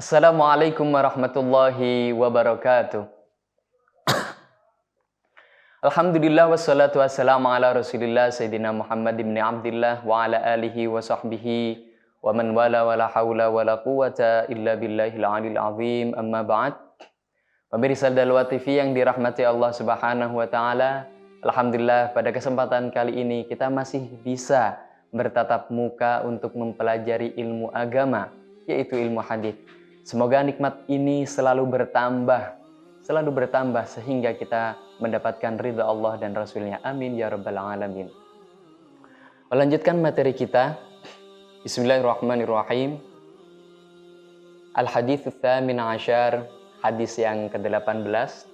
Assalamualaikum warahmatullahi wabarakatuh. Alhamdulillah wassalatu wassalamu ala Rasulillah Sayyidina Muhammad ibn Abdillah wa ala alihi wa sahbihi wa man wala wa la hawla wa la quwata illa billahil aliyil azim. Amma ba'd. Pemirsa Dalwa TV yang dirahmati Allah Subhanahu wa taala, alhamdulillah pada kesempatan kali ini kita masih bisa bertatap muka untuk mempelajari ilmu agama, yaitu ilmu hadis. Semoga nikmat ini selalu bertambah sehingga kita mendapatkan ridha Allah dan Rasulnya. Amin ya rabbal alamin. Melanjutkan materi kita. Bismillahirrahmanirrahim. Al-hadits ats-tsamin asyar, hadis yang ke-18.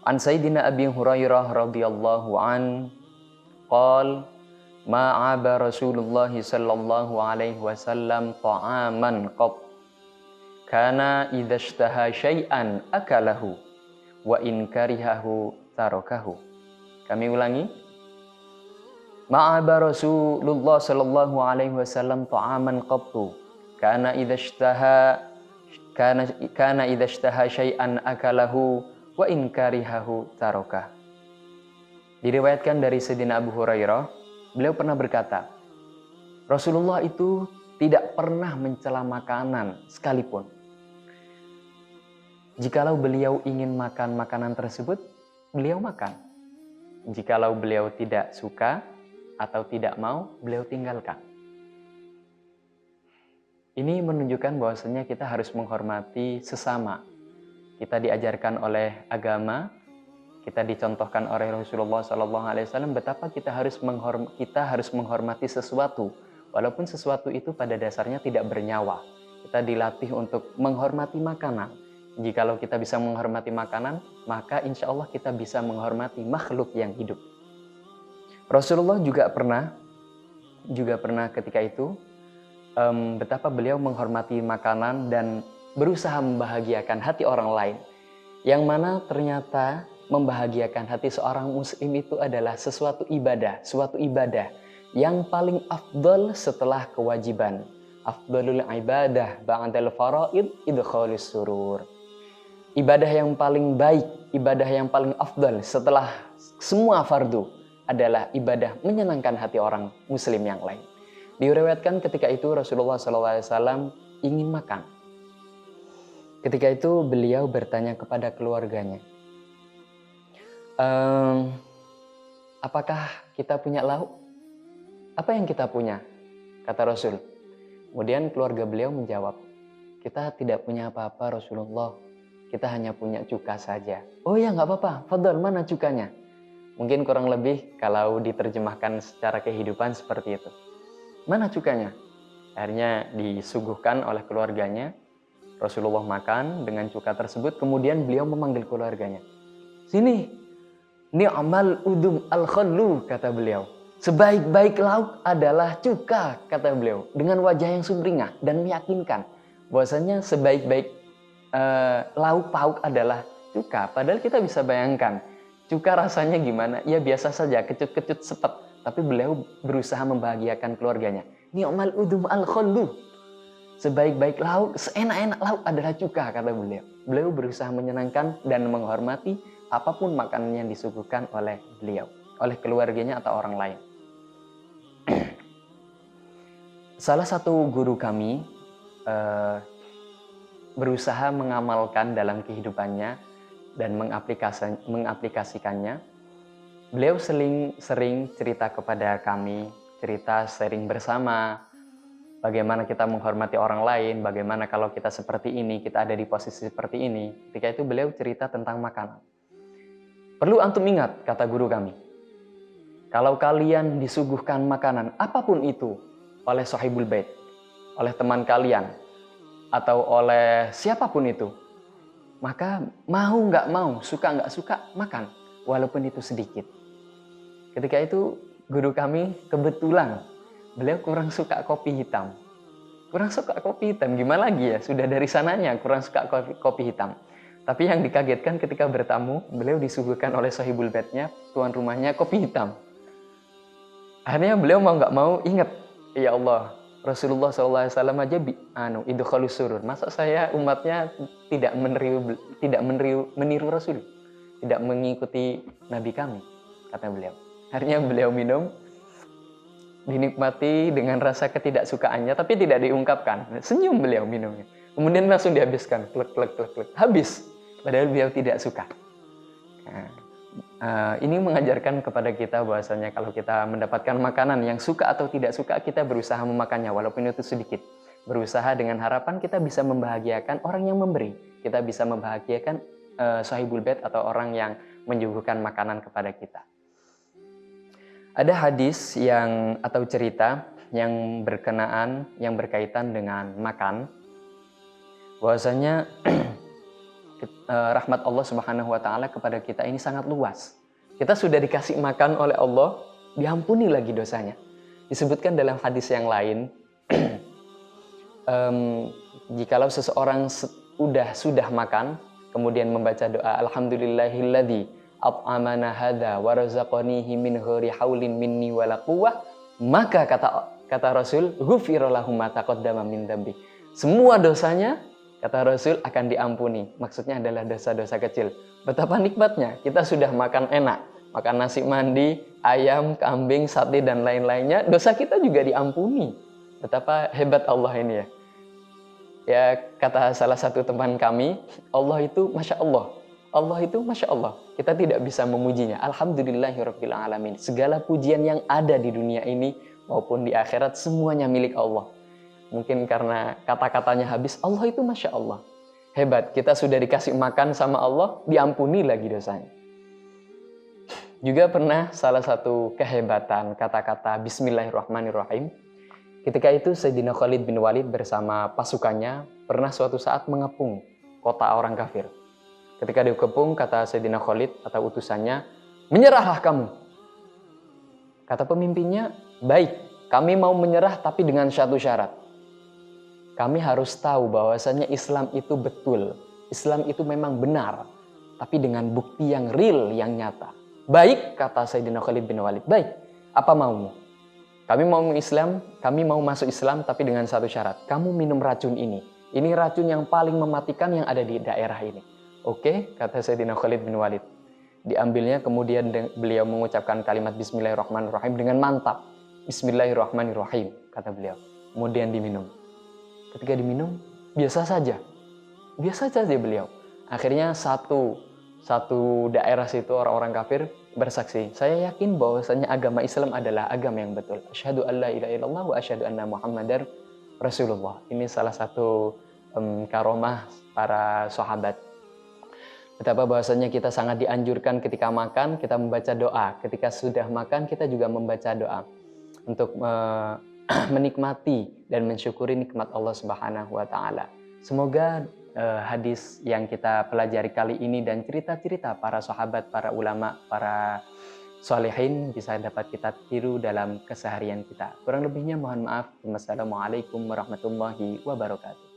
An Sayyidina Abi Hurairah radhiyallahu an qala ma'aba Rasulullah sallallahu alaihi wasallam ta'aman qat kana idza ishtaha syai'an akalahu wa in karihahu tarakahu. Kami ulangi. Ma'aba Rasulullah sallallahu alaihi wasallam ta'aman qattu kana idza ishtaha syai'an akalahu wa in karihahu tarakah. Diriwayatkan dari Sayyidina Abu Hurairah, beliau pernah berkata, Rasulullah itu tidak pernah mencela makanan sekalipun. Jikalau beliau ingin makan makanan tersebut, beliau makan. Jikalau beliau tidak suka atau tidak mau, beliau tinggalkan. Ini menunjukkan bahwasanya kita harus menghormati sesama. Kita diajarkan oleh agama, kita dicontohkan oleh Rasulullah SAW betapa kita harus menghormati sesuatu, walaupun sesuatu itu pada dasarnya tidak bernyawa. Kita dilatih untuk menghormati makanan. Jikalau kita bisa menghormati makanan, maka insya Allah kita bisa menghormati makhluk yang hidup. Rasulullah juga pernah ketika itu betapa beliau menghormati makanan dan berusaha membahagiakan hati orang lain. Yang mana ternyata membahagiakan hati seorang muslim itu adalah suatu ibadah yang paling afdal setelah kewajiban. Afdalul ibadah ba'dal faraid idkhalus surur. Ibadah yang paling baik, ibadah yang paling afdal setelah semua fardu adalah ibadah menyenangkan hati orang muslim yang lain. Diriwayatkan ketika itu Rasulullah SAW ingin makan. Ketika itu beliau bertanya kepada keluarganya, apakah kita punya lauk? Apa yang kita punya? Kata Rasul. Kemudian keluarga beliau menjawab, kita tidak punya apa-apa Rasulullah. Kita hanya punya cuka saja. Oh ya nggak apa-apa, fadhal, mana cukanya? Mungkin kurang lebih kalau diterjemahkan secara kehidupan seperti itu. Mana cukanya? Akhirnya disuguhkan oleh keluarganya. Rasulullah makan dengan cuka tersebut. Kemudian beliau memanggil keluarganya. Sini, ni'mal udum al-khallu, kata beliau. Sebaik-baik lauk adalah cuka, kata beliau. Dengan wajah yang sumringah dan meyakinkan bahwasanya sebaik-baik lauk pauk adalah cuka. Padahal kita bisa bayangkan cuka rasanya gimana? Ya biasa saja, kecut-kecut sepet. Tapi beliau berusaha membahagiakan keluarganya. Ni'mal udum al-khallu. Sebaik-baik lauk, seenak-enak lauk adalah cuka, kata beliau. Beliau berusaha menyenangkan dan menghormati apapun makanan yang disuguhkan oleh beliau, oleh keluarganya atau orang lain. Salah satu guru kami berusaha mengamalkan dalam kehidupannya dan mengaplikasikannya. Beliau sering cerita kepada kami, cerita sharing bersama, bagaimana kita menghormati orang lain, bagaimana kalau kita seperti ini, kita ada di posisi seperti ini. Ketika itu beliau cerita tentang makanan. Perlu antum ingat, kata guru kami, kalau kalian disuguhkan makanan, apapun itu, oleh sahibul bait, oleh teman kalian, atau oleh siapapun itu, maka mau nggak mau, suka nggak suka, makan, walaupun itu sedikit. Ketika itu guru kami kebetulan beliau kurang suka kopi hitam. Gimana lagi ya, sudah dari sananya kurang suka kopi hitam. Tapi yang dikagetkan ketika bertamu, beliau disuguhkan oleh sahibul baitnya, tuan rumahnya, kopi hitam. Akhirnya beliau mau nggak mau ingat, ya Allah, Rasulullah SAW aja idkhalus surur. Masa saya umatnya tidak meniru Rasul, tidak mengikuti Nabi kami, kata beliau. Akhirnya beliau minum, dinikmati dengan rasa ketidaksukaannya, tapi tidak diungkapkan. Senyum beliau minumnya. Kemudian langsung dihabiskan, klek, habis. Padahal beliau tidak suka. Ini mengajarkan kepada kita bahwasanya kalau kita mendapatkan makanan yang suka atau tidak suka, kita berusaha memakannya walaupun itu sedikit. Berusaha dengan harapan kita bisa membahagiakan orang yang memberi. Kita bisa membahagiakan sahibul bait atau orang yang menyuguhkan makanan kepada kita. Ada hadis atau cerita yang berkaitan dengan makan. Bahwasanya rahmat Allah Subhanahu wa taala kepada kita ini sangat luas. Kita sudah dikasih makan oleh Allah, diampuni lagi dosanya. Disebutkan dalam hadis yang lain, jikalau seseorang sudah makan, kemudian membaca doa alhamdulillahilladzi at'amana hadza wa razaqanihi min ghairi haulin minni wala quwwah, maka kata Rasul, ghufira lahu ma taqaddama min dzambi. Semua dosanya, kata Rasul, akan diampuni. Maksudnya adalah dosa-dosa kecil. Betapa nikmatnya, kita sudah makan enak. Makan nasi mandi, ayam, kambing, sate, dan lain-lainnya. Dosa kita juga diampuni. Betapa hebat Allah ini ya. Ya, kata salah satu teman kami, Allah itu Masya Allah. Allah itu Masya Allah. Kita tidak bisa memujinya. Alhamdulillahirabbil alamin. Segala pujian yang ada di dunia ini maupun di akhirat, semuanya milik Allah. Mungkin karena kata-katanya habis, Allah itu Masya Allah. Hebat, kita sudah dikasih makan sama Allah, diampuni lagi dosanya. Juga pernah salah satu kehebatan kata-kata Bismillahirrahmanirrahim. Ketika itu Sayyidina Khalid bin Walid bersama pasukannya pernah suatu saat mengepung kota orang kafir. Ketika dikepung, kata Sayyidina Khalid atau utusannya, menyerahlah kamu. Kata pemimpinnya, baik, kami mau menyerah tapi dengan satu syarat. Kami harus tahu bahwasanya Islam itu betul. Islam itu memang benar. Tapi dengan bukti yang real, yang nyata. Baik, kata Sayyidina Khalid bin Walid. Baik, apa maumu? Kami mau masuk Islam tapi dengan satu syarat. Kamu minum racun ini. Ini racun yang paling mematikan yang ada di daerah ini. Oke, kata Sayyidina Khalid bin Walid. Diambilnya, kemudian beliau mengucapkan kalimat Bismillahirrahmanirrahim dengan mantap. Bismillahirrahmanirrahim, kata beliau. Kemudian diminum. Ketika diminum, biasa saja beliau. Akhirnya satu daerah situ orang-orang kafir bersaksi, saya yakin bahwasanya agama Islam adalah agama yang betul. Asyhadu an la ilaha illallah wa asyhadu anna Muhammadar Rasulullah. Ini salah satu karomah para sahabat. Betapa bahwasanya kita sangat dianjurkan ketika makan, kita membaca doa. Ketika sudah makan, kita juga membaca doa untuk menikmati dan mensyukuri nikmat Allah Subhanahu wa taala. Semoga hadis yang kita pelajari kali ini dan cerita-cerita para sahabat, para ulama, para sholihin bisa dapat kita tiru dalam keseharian kita. Kurang lebihnya mohon maaf. Wassalamualaikum warahmatullahi wabarakatuh.